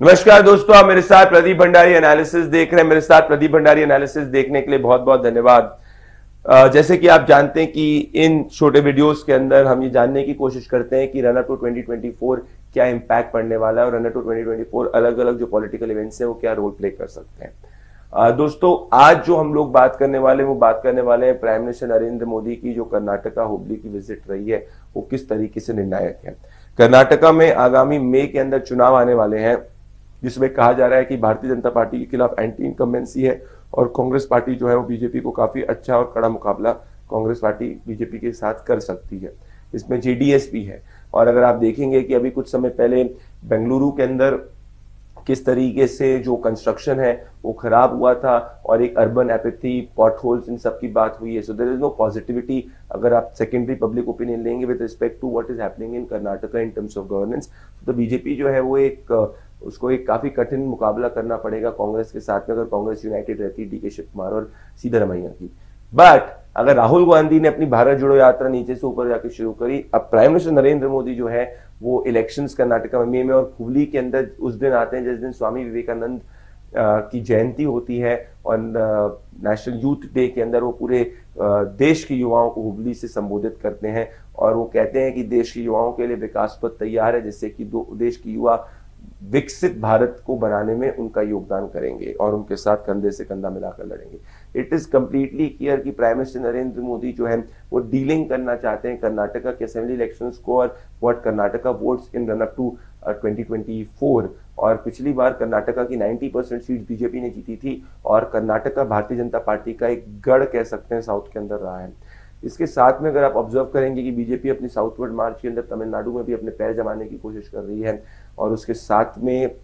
नमस्कार दोस्तों, आप मेरे साथ प्रदीप भंडारी एनालिसिस देख रहे हैं। मेरे साथ प्रदीप भंडारी एनालिसिस देखने के लिए बहुत बहुत धन्यवाद। जैसे कि आप जानते हैं कि इन छोटे वीडियोस के अंदर हम ये जानने की कोशिश करते हैं कि रन अप टू 2024 क्या इंपैक्ट पड़ने वाला है और रन अप टू 2024 अलग अलग जो पॉलिटिकल इवेंट्स हैं वो क्या रोल प्ले कर सकते हैं। दोस्तों, आज जो हम लोग बात करने वाले हैं वो बात करने वाले हैं प्राइम मिनिस्टर नरेंद्र मोदी की जो कर्नाटका हुबली की विजिट रही है वो किस तरीके से निर्णायक है। कर्नाटका में आगामी मई के अंदर चुनाव आने वाले हैं, जिसमें कहा जा रहा है कि भारतीय जनता पार्टी के खिलाफ एंटी इनकम्बेंसी है और कांग्रेस पार्टी जो है वो बीजेपी को काफी अच्छा और कड़ा मुकाबला कांग्रेस पार्टी बीजेपी के साथ कर सकती है। इसमें जेडीएस भी है। और अगर आप देखेंगे कि अभी कुछ समय पहले बेंगलुरु के अंदर किस तरीके से जो कंस्ट्रक्शन है वो खराब हुआ था और एक अर्बन एपैथी, पॉट होल्स, इन सब की बात हुई है। So there is no positivity अगर आप सेकेंडरी पब्लिक ओपिनियन लेंगे with respect to what is happening in Karnataka in terms of governance. तो बीजेपी जो है वो उसको एक काफी कठिन मुकाबला करना पड़ेगा कांग्रेस के साथ में, अगर कांग्रेस यूनाइटेड रहती डी के शिव कुमार और सिद्धरमैया की। बट अगर राहुल गांधी ने अपनी भारत जोड़ो यात्रा नीचे से ऊपर जाकर शुरू करी, अब प्राइम मिनिस्टर नरेंद्र मोदी जो है वो इलेक्शंस कर्नाटका में मई में और हुबली के अंदर उस दिन आते हैं जिस दिन स्वामी विवेकानंद की जयंती होती है और नेशनल यूथ डे के अंदर वो पूरे देश के युवाओं को हुबली से संबोधित करते हैं और वो कहते हैं कि देश के युवाओं के लिए विकास पथ तैयार है, जिससे कि देश के युवा विकसित भारत को बनाने में उनका योगदान करेंगे और उनके साथ कंधे से कंधा मिलाकर लड़ेंगे। इट इज कंप्लीटली क्लियर कि प्राइम मिनिस्टर नरेंद्र मोदी जो है वो डीलिंग करना चाहते हैं कर्नाटका के असेंबली इलेक्शंस को और what Karnataka votes in run up to 2024। और पिछली बार कर्नाटका की 90% सीट बीजेपी ने जीती थी और कर्नाटका भारतीय जनता पार्टी का एक गढ़ कह सकते हैं साउथ के अंदर रहा है। इसके साथ में अगर आप ऑब्जर्व करेंगे कि बीजेपी अपनी साउथवर्ड मार्च के अंदर तमिलनाडु में भी अपने पैर जमाने की कोशिश कर रही है और उसके साथ में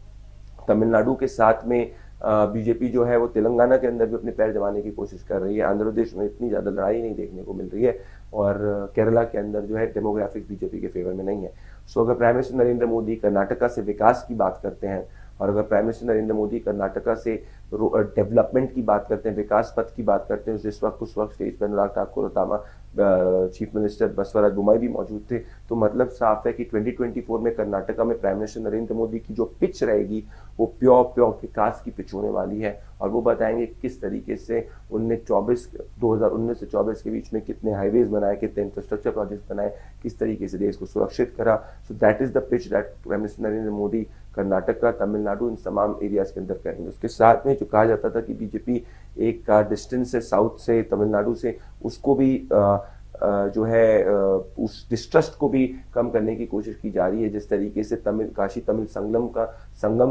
तमिलनाडु के साथ में बीजेपी जो है वो तेलंगाना के अंदर भी अपने पैर जमाने की कोशिश कर रही है। आंध्र प्रदेश में इतनी ज्यादा लड़ाई नहीं देखने को मिल रही है और केरला के अंदर जो है डेमोग्राफिक बीजेपी के फेवर में नहीं है। सो अगर प्राइम मिनिस्टर नरेंद्र मोदी कर्नाटका से विकास की बात करते हैं और अगर प्राइम मिनिस्टर नरेंद्र मोदी कर्नाटका से डेवलपमेंट की बात करते हैं, विकास पथ की बात करते हैं, जिस वक्त उस वक्त स्टेज पर अनुराग ठाकुर और चीफ मिनिस्टर बसवराज बोम्मई भी मौजूद थे, तो मतलब साफ है कि 2024 में कर्नाटका में प्राइम मिनिस्टर नरेंद्र मोदी की जो पिच रहेगी वो प्योर विकास की पिच होने वाली है और वो बताएंगे किस तरीके से 2019 से 24 के बीच में कितने हाईवेज बनाए, कितने इंफ्रास्ट्रक्चर प्रोजेक्ट बनाए, किस तरीके से देश को सुरक्षित करा। So that is the pitch that prime minister Narendra Modi Karnataka, Tamil Nadu, इन तमाम एरियाज के अंदर करेंगे। उसके साथ में जो कहा जाता था कि बीजेपी एक का डिस्टेंस है साउथ से, तमिलनाडु से, उसको भी जो है उस डिस्ट्रस्ट को भी कम करने की कोशिश की जा रही है। जिस तरीके से काशी तमिल संगम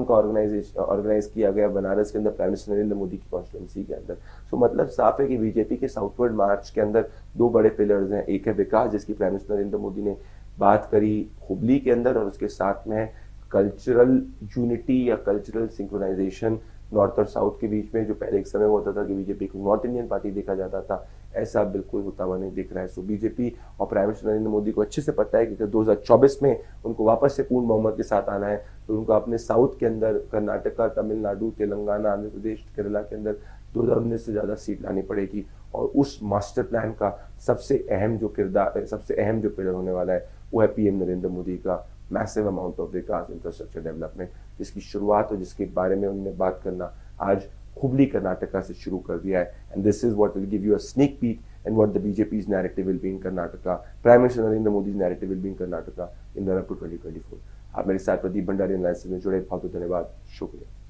का ऑर्गेनाइज किया गया बनारस के अंदर प्राइम मिनिस्टर नरेंद्र मोदी की कॉन्स्टिट्यूंसी के अंदर। सो मतलब साफ है कि बीजेपी के साउथवर्ड मार्च के अंदर दो बड़े पिलर्स हैं। एक है विकास, जिसकी प्राइम मिनिस्टर नरेंद्र मोदी ने बात करी हुबली के अंदर, और उसके साथ में कल्चरल यूनिटी या कल्चरल सिंक्रोनाइजेशन नॉर्थ और साउथ के बीच में। जो पहले एक समय होता था कि बीजेपी को नॉर्थ इंडियन पार्टी देखा जाता था, ऐसा बिल्कुल होता हुआ नहीं दिख रहा है। सो बीजेपी और प्राइम मिनिस्टर नरेंद्र मोदी को अच्छे से पता है कि 2024 में उनको वापस से पूर्ण बहुमत के साथ आना है, तो उनको अपने साउथ के अंदर कर्नाटका, तमिलनाडु, तेलंगाना, आंध्र प्रदेश, केरला के अंदर 2019 से ज्यादा सीट लानी पड़ेगी। और उस मास्टर प्लान का सबसे अहम जो पिलर होने वाला है वो है पीएम नरेंद्र मोदी का massive amount of Vikas, infrastructure development, जिसकी शुरुआत और जिसके बारे में उन्होंने बात करना आज हुबली कर्नाटका से शुरू कर दिया है। And this is what will give you a sneak peek and what the BJP's narrative will be in Karnataka, prime minister Narendra Modi's narrative will be in Karnataka in run up to 2024। आप मेरे साथ प्रदीप भंडारी एनालिसिस में जुड़े, बहुत बहुत धन्यवाद, शुक्रिया।